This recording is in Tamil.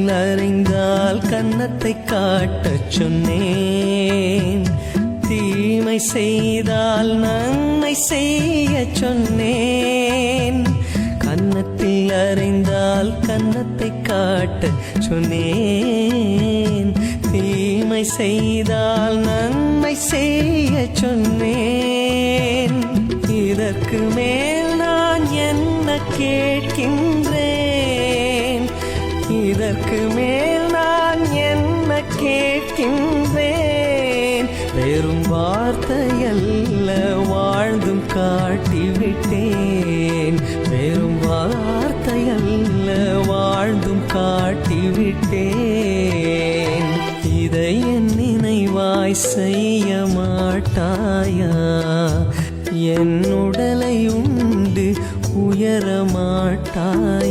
கன்னத்தில் அறைந்தால் கன்னத்தை காட்டச் சொன்னேன். தீமை செய்தால் நன்மை செய்ய சொன்னேன். கன்னத்தில் அறைந்தால் கன்னத்தை காட்டச் சொன்னேன். தீமை செய்தால் நன்மை செய்ய சொன்னேன். இதற்கு மேல் நான் என்ன கேட்கின்றேன்? இதற்கு மேல் நான் என்ன கேட்கின்றேன்? வெறும் வார்த்தையல்ல வாழ்ந்தும் காட்டிவிட்டேன். வெறும் வார்த்தையல்ல வாழ்ந்தும் காட்டிவிட்டேன். இதை என் நினைவாய் செய்ய மாட்டாயா? என் உடலை உண்டு உயர மாட்டாயா?